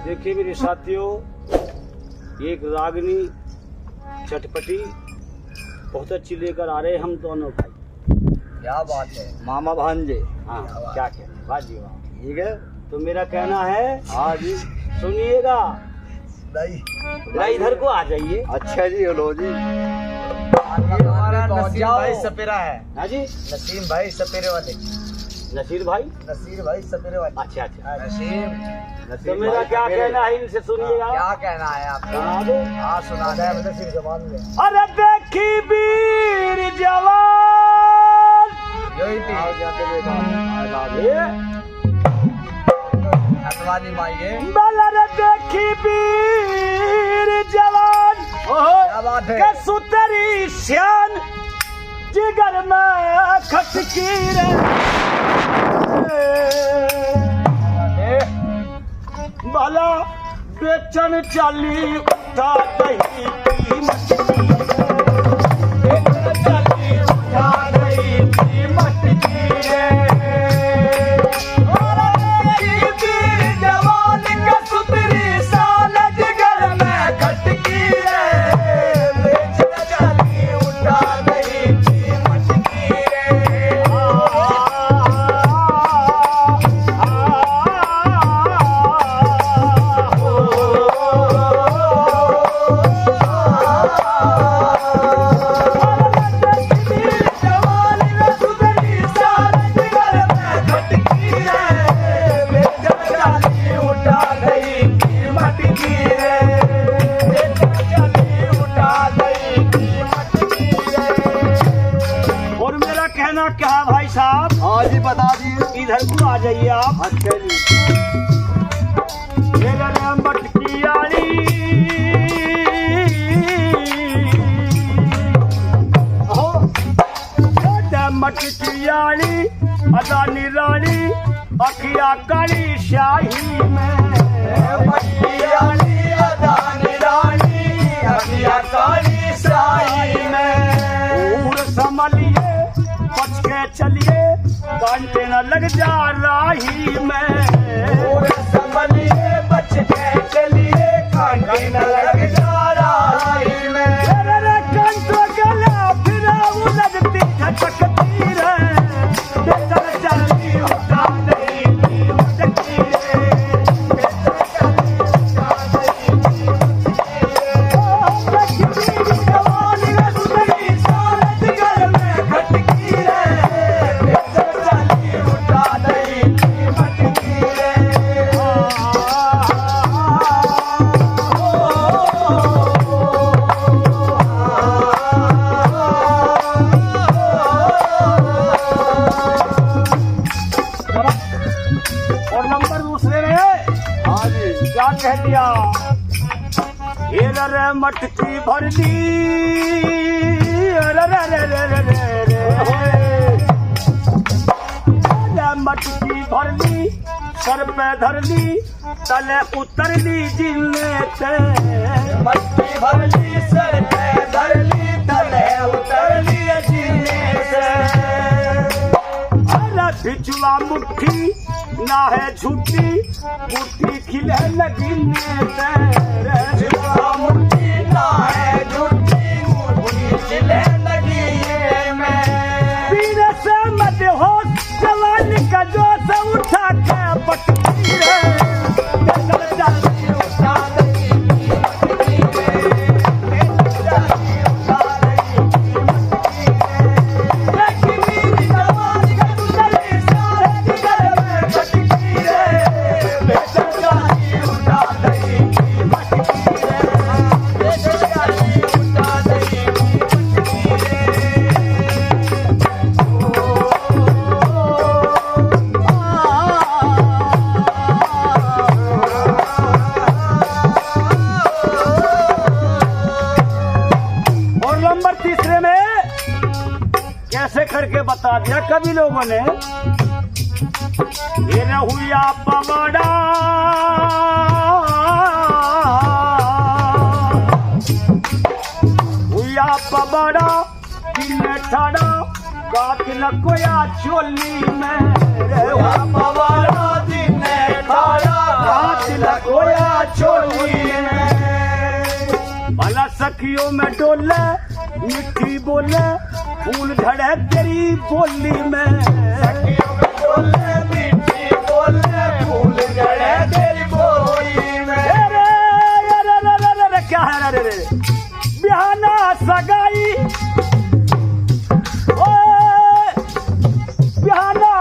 देखिए मेरे साथियों, एक रागनी चटपटी बहुत अच्छी लेकर आ रहे हम दोनों भाई। क्या बात है मामा भांजे। हाँ क्या कहना वाह जी वाह। ठीक है तो मेरा कहना है हाँ जी सुनिएगा, इधर को आ जाइए। अच्छा जी हेलो जी, नसीम भाई सपेरा है। हाँ जी नसीम भाई सपेरे वाले, नसीर भाई सपेरे वाले। अच्छा अच्छा नसीम तो मेरा क्या कहना है इनसे सुनिएगा। क्या कहना है आपका? सुना दो। हाँ सुना दे नसीम जवान में। अरे देखी वीर जवान यही थी हटवानी माइये बलर देखी वीर जवान क्या बात है के सुतरी श्यान जिगर में खटकी रे भला बेचन चाली उठा दही की मटकी बेचन चाली उठा दही की मटकी रे जवान का सुतरी साल जिगर में खटकी रे बेचन चाली उठा दही की मटकी रे। और मेरा कहना क्या है भाई साहब? हाँ जी बता दिए। इधर को आ जाइए आप। अच्छा जी मेरा नाम मटकी आली मटकी आली अदानी रानी अखिया काली शाही में मटकी आली अदानी रानी अखिया काली शाही में। और संभलिए बच के चलिए कांटे न लग जा राही में। और संभलिए बच के चलिए कांटे न लग जा राही में। तेरे कंटो गला फिर लगती झटकती रे बेचन चली उठा दही की मटकी रे बेचन चली उठा दही की मटकी रे। जवानी में सुतरी साल जिगर में खटकी रे बेचन चली उठा दही की मटकी रे। और नंबर दूसरे में हाँ जी क्या कह दिया? रे मटकी भर दी मटकी भर ली सर पे धर ली तले उतर ली जिले से। मटकी भर ली सर पे धर ली तले उतर ली जिले से। अरे बिचुआ मुट्ठी ना है झूठी मुट्ठी खिले लगी बिचुआ मुट्ठी ना है झूठी मुट्ठी खिले लगी वीर से मत हो जवानी का जोश उठा के पटकी रे बेचन चली उठा दही की मटकी रे बेचन चली उठा दही की मटकी रे। देखी वीर जवानी का सुतरी साल जिगर में खटकी रे बेचन चली उठा दही की मटकी रे बेचन चली उठा दही की मटकी रे। और नंबर तीसरे में कैसे करके बता दिया कभी लोगों ने। ये हुआ पवाड़ा हुआ पवाड़ा किन्ने ठाड़ा कातिल कोया चोली में रे पवारा दिन ठाड़ा कातिल कोया चोली में भला सखियों में डोले मिट्टी बोले फूल झड़े तेरी बोली में सखियों में डोले मिट्टी बोले फूल झड़े तेरी बोली में रे क्या है रे बिहाना सगाई बिहाना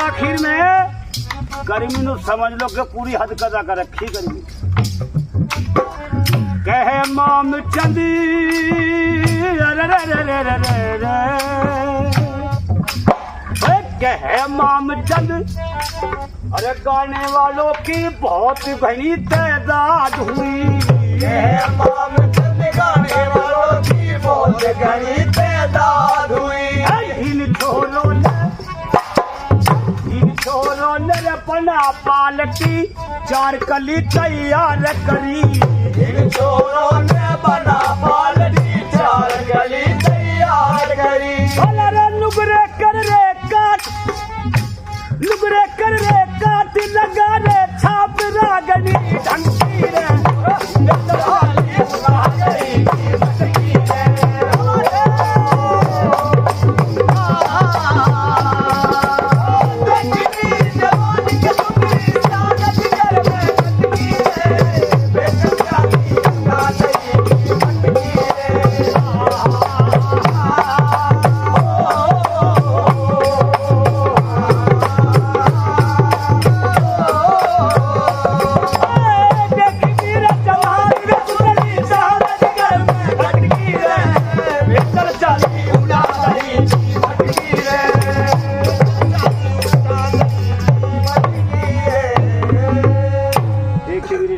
आखिर में गर्मी नु समझ लो कि पूरी हद कदा कर रखी गर्मी कहे माम चंदी कहे माम चंद अरे गाने वालों की बहुत घनी तादाद हुई कहे माम चंद गाने वालों की बहुत घनी तादाद हुई इन छोरों ने पना पालटी चार कली तैयार करी इन छोरों ने पना पालटी चार कली तैयार करी अरे नुगरे कर रे काट लगा रे छाप रागनी ढंकी रे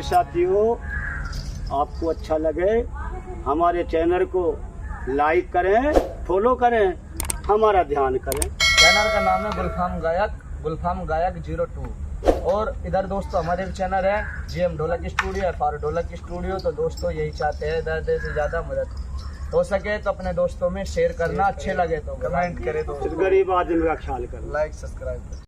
साथियों आपको अच्छा लगे हमारे चैनल को लाइक करें फॉलो करें हमारा ध्यान करें। चैनल का नाम है गुलफाम गायक 02 और इधर दोस्तों हमारे भी चैनल है GM ढोलक स्टूडियो FR ढोलक स्टूडियो। तो दोस्तों यही चाहते हैं ज़्यादा से ज़्यादा मदद हो सके तो अपने दोस्तों में शेयर करना, अच्छे लगे तो कमेंट करें, दोस्तों गरीब आदमी का ख्याल करें, लाइक सब्सक्राइब करें।